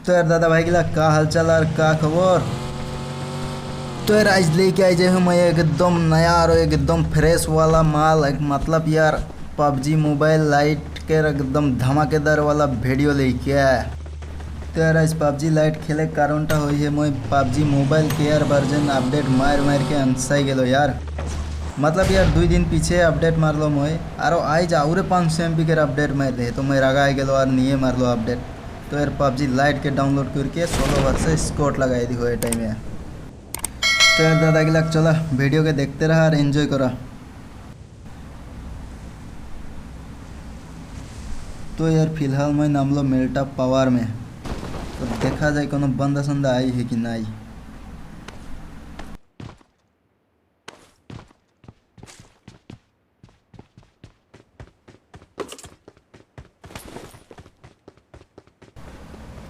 तो यार दादा भाई गिला का हालचाल और का खबर। तो यार आज लेके आई जाए मैं एकदम नया और एकदम फ्रेश वाला माल, मतलब यार पबजी मोबाइल लाइट के एकदम धमाकेदार वाला वीडियो लेके आया। तो यार आज पबजी लाइट खेले कारणटा हुई है मैं PUBG mobile care version update मार के अंसाई गेलो यार। मतलब यार 2 दिन पीछे अपडेट मारलो मैं और आज आउरे 500 MB के अपडेट मार दे तो मैं रगा गेलो और नहीं मारलो अपडेट। तो यार पबजी लाइट के डाउनलोड करके 16 वर्ष स्कोर लगाई दी हुए टाइम में। तो यार दादा गिला चला वीडियो के देखते रहा और एंजॉय करा। तो यार फिलहाल मैं नामलो मेल्टा पावर में, तो देखा जाए कोनो बंदा संदा आई है कि नहीं।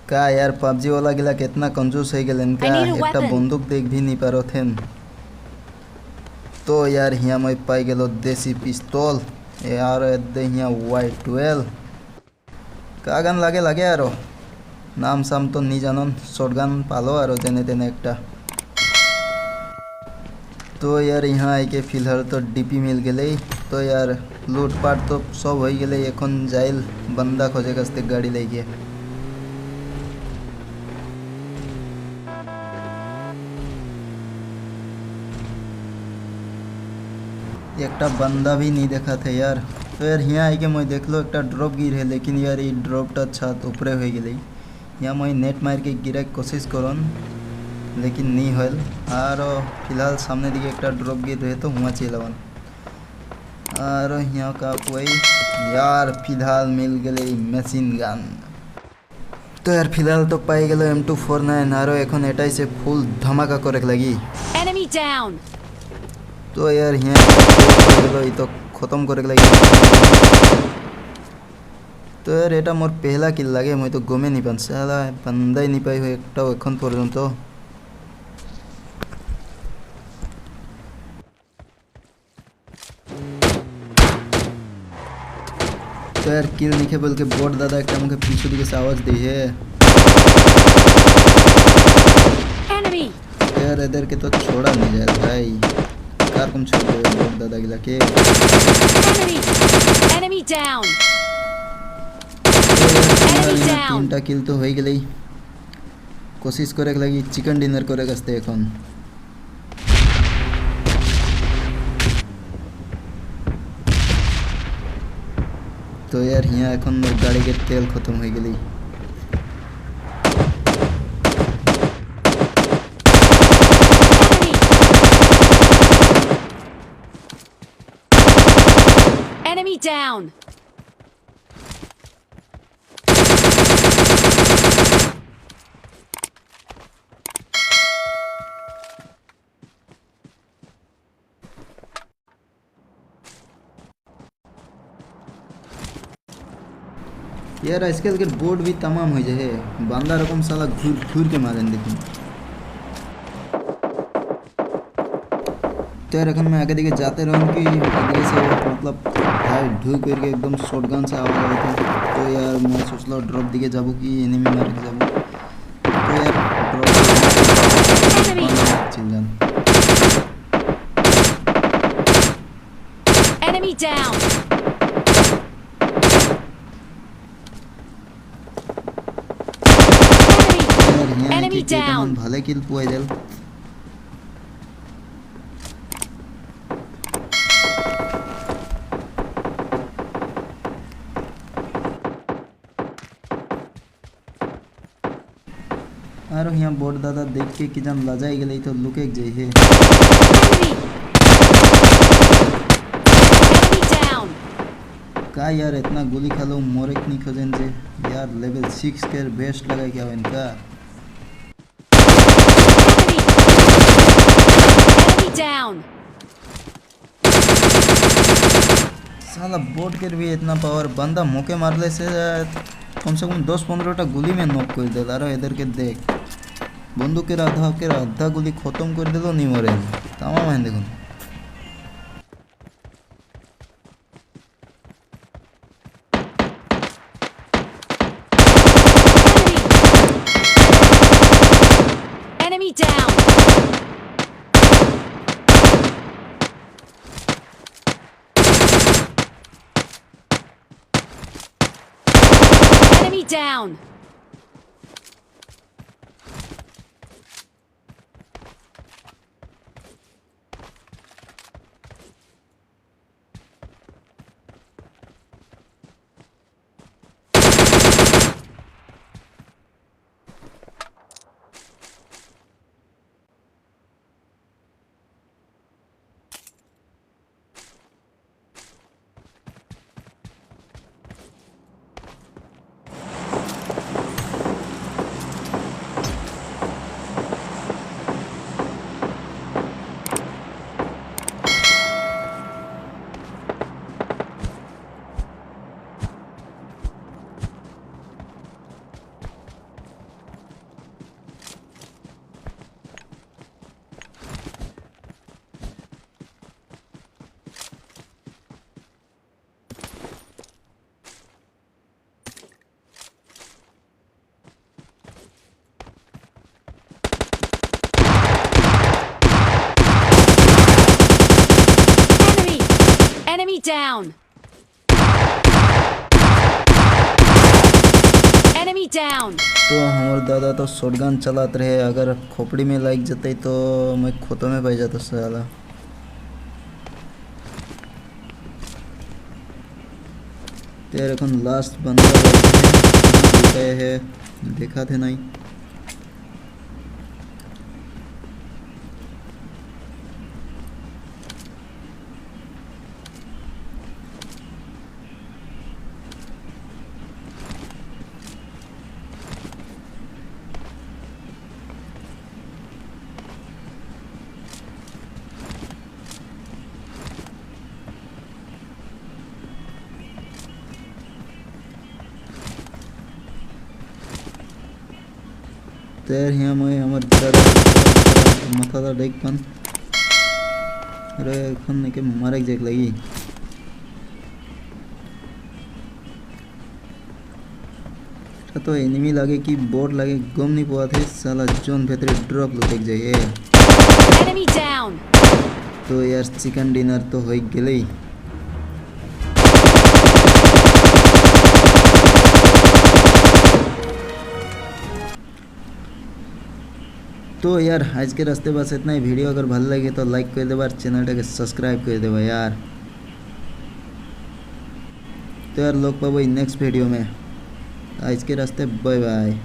का यार पबजी वाला गिला कितना कंजूस है गेलन का, एक बंदूक देख भी नहीं पारो थे। तो यार यहाँ मैं पाई गेलो देसी पिस्तौल यार यहाँ Y12 का गन लगे यारो नाम साम तो नहीं जानन, शॉटगन पालो और जेने तेने एकटा। तो यार यहाँ आई के फिलहाल तो डीपी मिल गए। तो यार लूटपाट तो सब हो गए, एखन जाइल बंदा खोजे कस्ते गाड़ी लेके। एकटा बंदा भी नहीं देखा थे यार। तो यार यहाँ आई के मैं देख लो एक ड्रॉप गिर है, लेकिन यार ये ड्रॉपटा छत ऊपरे हो गई। यहाँ मैं नेट मार के गिरा कोशिश करन लेकिन नहीं होल। और फिलहाल सामने दिखे एक ड्रॉप गिर रहे तो हुआ चलवन और यहाँ का कोई यार फिलहाल मिल गए मशीन गन। तो यार फिलहाल तो पाई गलो M249 और एखन एटाई से फुल धमाका करे लगी। Enemy down. तो यार यहाँ तो खत्म करे लगी। तो यार एटा मोर पहला किल लगे, मैं तो गमे नहीं पान साला बंदा ही नहीं पाई हो एक एखन पर्यंत। तो यार किल निके बोल के बोट दादा एक मुझे पीछे दिखे से आवाज दी है यार इधर के तो छोड़ा नहीं जाए भाई, कार कम छोड़ दे बोट दादा गिला के। Enemy down. तीनटा किल तो हो गई, कोशिश करे लगी चिकन डिनर करे गस्ते एखन। तो यार यहाँ एखन गाड़ी के तेल खत्म हो गई। Enemy down. यार आजकल के बोर्ड भी तमाम हो जाए, बंदा रकम साला घूर के मारें लेकिन। तो यार मैं आगे देखे जाते रहूँ कि आगे से मतलब भाई ढूक करके एकदम शॉटगन से आवाज आ रही थी। तो यार मैं सोचलो ड्रॉप दिखे जाबू कि एनिमी मार के जाबू। तो यार ड्रॉप चिल जान। Enemy down. Enemy down. भले किल पुआई देल। और यहाँ बोट दादा देख के कि जान लजाई गई तो लुके जाई है। का यार इतना गोली खा लो मोरे नहीं खोजन जे यार लेवल 6 के बेस्ट लगा क्या इनका। साला बोट के भी इतना पावर, बंदा मौके मारले से कम से कम 10-15टा गुली में नॉक कर दे। और इधर के देख बंदूक के आधा गुली खत्म कर दिलो नहीं मरे तमाम है देखो। down! Enemy down! Enemy down! तो हमारे दादा तो शॉटगन चलाते रहे, अगर खोपड़ी में लाग जाते तो मैं खोतों में पाई जाता साला। तेरे को लास्ट बंदा है देखा थे नहीं। तेर यहाँ मैं हमारे माथा था डेक पन अरे खन के मारे जेक लगी तो एनिमी लगे कि बोर्ड लगे गम नहीं पा थे साला जोन भीतर ड्रॉप लो देख जाइए। Enemy down! तो यार चिकन डिनर तो हो गई। तो यार आज के रास्ते बस इतना ही। वीडियो अगर भल लगे तो लाइक कर देवा, चैनल के सब्सक्राइब कर देवा यार। तो यार लोग पाबो नेक्स्ट वीडियो में। आज के रास्ते बाय बाय।